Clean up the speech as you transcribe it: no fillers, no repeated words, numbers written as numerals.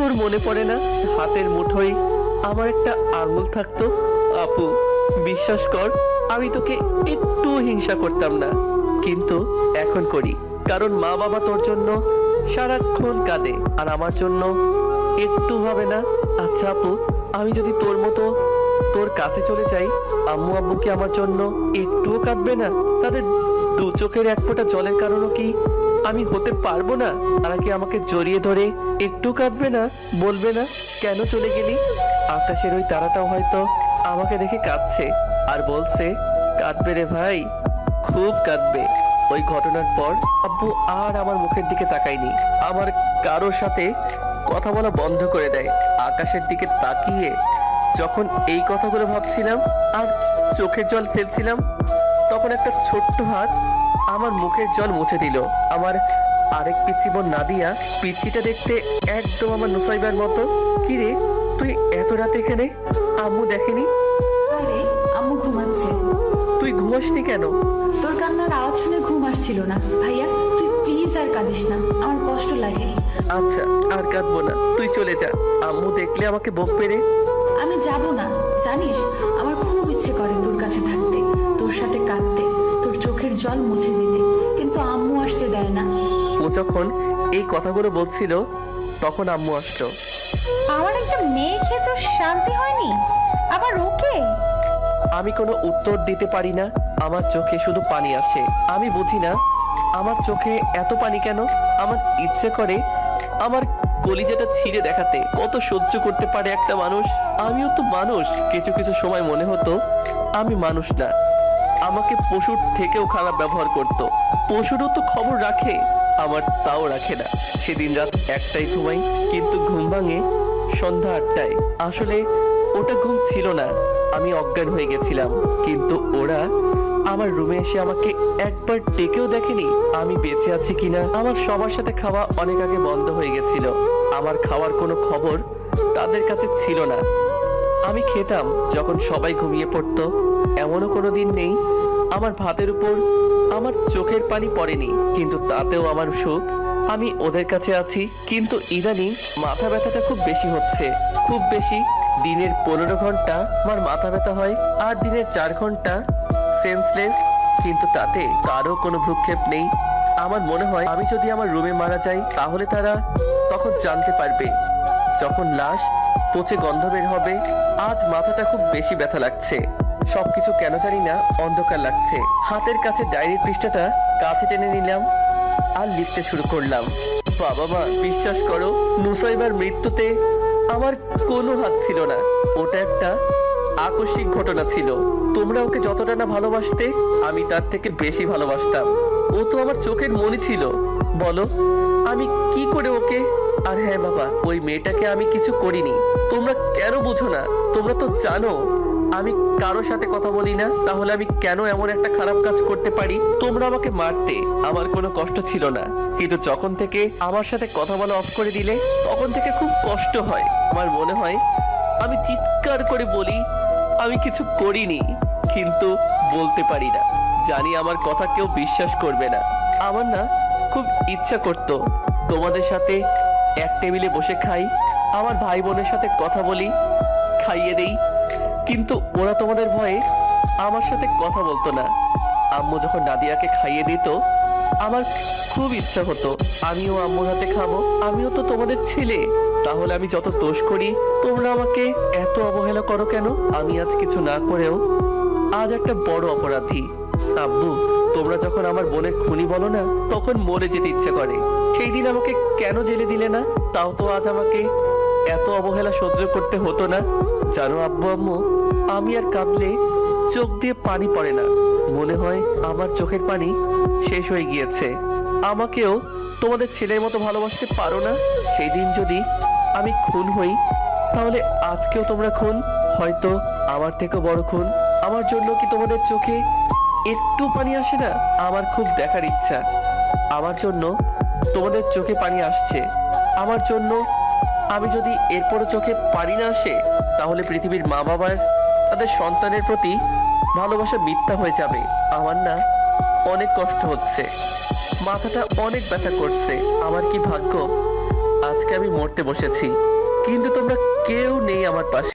তোর মনে পড়ে না হাতের মুঠোয় আমার একটা আঙুল থাকতো? আপু, বিশ্বাস কর, আমি তোকে একটু হিংসা করতাম না, কিন্তু এখন করি। কারণ মা বাবা তোর জন্য সারাক্ষণ কাঁদে, আর আমার জন্য একটু ভাবে না। আচ্ছা আপু, আমি যদি তোর মতো তোর কাছে চলে যাই, আম্মু আব্বু কি আমার জন্য একটুও কাঁদবে না? তাদের দু চোখের এক ফোঁটা জলের কারণও কি আমি হতে পারবো না? তারা কি আমাকে জড়িয়ে ধরে একটু কাঁদবে না? বলবে না কেন চলে গেলি? আকাশের ওই তারাটাও হয়তো আমাকে দেখে কাঁদছে আর বলছে, কাঁদবে রে ভাই, খুব কাঁদবে। ওই ঘটনার পর আব্বু আর আমার মুখের দিকে তাকায়নি, আমার কারোর সাথে কথা বলা বন্ধ করে দেয়। আকাশের দিকে তাকিয়ে যখন এই কথাগুলো ভাবছিলাম আর চোখের জল ফেলছিলাম, তখন একটা ছোট্ট হাত আমার মুখের জল মুছে দিল। আমার আরেক পিচ্চি বোন নাদিয়া, পিচ্চিটা দেখতে একদম আমার নুসাইবার মতো। কিরে, তুই এত রাতে এখানে? আম্মু দেখেনি? আরে আম্মু ঘুমাচ্ছে। তুই ঘুমাসনি কেন? তোর কান্নার আওয়াজ শুনে ঘুম আসছিল না। ভাইয়া তুই প্লিজ আর কাঁদিস না, আমার কষ্ট লাগে। আচ্ছা, আর কাঁদবো না, তুই চলে যা। আম্মু দেখলে আমাকে বকবে রে। আমি যাব না, জানিস আমার খুব ইচ্ছে করে তোর কাছে থাকতে, তোর সাথে কাঁদতে, তোর চোখের জল মুছে দিতে, কিন্তু আম্মু আসতে দেয় না। ও যখন এই কথাগুলো বলছিল তখন আম্মু আসতো। আমার একটা মেয়ে খেয়ে তো শান্তি হয়নি, আবার ওকে? আমি কোনো উত্তর দিতে পারি না, আমার চোখে শুধু পানি আসে। আমি বুঝি না আমার চোখে এত পানি কেন। আমার ইচ্ছে করে আমার কলিজাটা ছিঁড়ে দেখাতে। কত সহ্য করতে পারে একটা মানুষ? আমিও তো মানুষ। কিছু কিছু সময় মনে হতো আমি মানুষ না, আমাকে পশুর থেকেও খারাপ ব্যবহার করতো। পশুরও তো খবর রাখে, আমার তাও রাখে না। সেদিন রাত 1টায় ঘুমাই, কিন্তু ঘুম ভাঙে সন্ধ্যা 8টায়। আসলে ওটা ঘুম ছিল না, আমি অজ্ঞান হয়ে গেছিলাম। কিন্তু ওরা আমার রুমে এসে আমাকে একবার ডেকেও দেখেনি আমি বেঁচে আছি কিনা। আমার সবার সাথে খাওয়া অনেক আগে বন্ধ হয়ে গেছিল, আমার খাওয়ার কোনো খবর তাদের কাছে ছিল না। আমি খেতাম যখন সবাই ঘুমিয়ে পড়তো। এমনও কোনো দিন নেই আমার ভাতের উপর আমার চোখের পানি পড়েনি, কিন্তু তাতেও আমার সুখ। আমি ওদের কাছে আছি। কিন্তু ইদানিং মাথা ব্যথাটা খুব বেশি হচ্ছে, খুব বেশি। দিনের 15 ঘন্টা আমার মাথা ব্যথা হয়, আর দিনের 4 ঘন্টা সেন্সলেস, কিন্তু তাতে কারো কোনো ভ্রুক্ষেপ নেই। আমার মনে হয় আমি যদি আমার রুমে মারা যাই, তাহলে তারা তখন জানতে পারবে, যখন লাশ পচে গন্ধ বের হবে। আজ মাথাটা খুব বেশি ব্যথা লাগছে, সবকিছু কেন জানি না অন্ধকার লাগছে। হাতের কাছে ডায়েরির পৃষ্ঠাটা কাছে টেনে নিলাম আর লিখতে শুরু করলাম। বাবা মা, বিশ্বাস করো, নুসাইবার মৃত্যুতে আমার কোনো হাত ছিল না। ওটা একটা আকস্মিক ঘটনা ছিল। তোমরা ওকে যতটা না ভালোবাসতে, আমি তার থেকে বেশি ভালোবাসতাম। ও তো আমার চোখের মনি ছিল। বলো আমি কি করে ওকে? আর হ্যাঁ বাবা, ওই মেয়েটাকে আমি কিছু করিনি। তোমরা কেন বুঝো না? তোমরা তো জানো আমি কারোর সাথে কথা বলি না, তাহলে আমি কেন এমন একটা খারাপ কাজ করতে পারি? তোমরা আমাকে মারতে, আমার কোনো কষ্ট ছিল না, কিন্তু যখন থেকে আমার সাথে কথা বলা অফ করে দিলে, তখন থেকে খুব কষ্ট হয়। আমার মনে হয় আমি চিৎকার করে বলি আমি কিছু করিনি, কিন্তু বলতে পারি না। জানি আমার কথা কেউ বিশ্বাস করবে না। আমার না খুব ইচ্ছা করতো তোমাদের সাথে এক টেবিলে বসে খাই, আমার ভাই বোনের সাথে কথা বলি, খাইয়ে দেই, কিন্তু ওরা তোমাদের ভয়ে আমার সাথে কথা বলতো না। আম্মু যখন নাদিয়াকে খাইয়ে দিত, আমার খুব ইচ্ছা হতো আমিও আম্মুর হাতে খাবো। আমিও তো তোমাদের ছেলে, তাহলে আমি যত দোষ করি তোমরা আমাকে এত অবহেলা করো কেন? আমি আজ কিছু না করেও আজ একটা বড় অপরাধী। আব্বু, তোমরা যখন আমার বোনের খুনি বলো না, তখন মরে যেতে ইচ্ছে করে। সেই দিন আমাকে কেন জেলে দিলে না? তাও তো আজ আমাকে এত অবহেলা সহ্য করতে হতো না। জানো আব্বু আম্মু, আমি আর কাঁদলে চোখ দিয়ে পানি পড়ে না, মনে হয় আমার চোখের পানি শেষ হয়ে গিয়েছে। আমাকেও তোমাদের ছেলের মতো ভালোবাসতে পারো না? সেই দিন যদি আমি খুন হই, তাহলে আজকেও তোমরা খুন, হয়তো আমার থেকেও বড় খুন। আমার জন্য কি তোমাদের চোখে একটু পানি আসে না? আমার খুব দেখার ইচ্ছা, আমার জন্য তোমাদের চোখে পানি আসছে। আমার জন্য আমি যদি এরপরও চোখে পানি না আসে, তাহলে পৃথিবীর মা বাবার তাদের সন্তানের প্রতি ভালোবাসা মিথ্যা হয়ে যাবে। আমার না অনেক কষ্ট হচ্ছে, মাথাটা অনেক ব্যথা করছে। আমার কি ভাগ্য আজকে কষ্টে আমি মরতে বসেছি, কিন্তু তোমরা কেউ নেই আমার পাশে।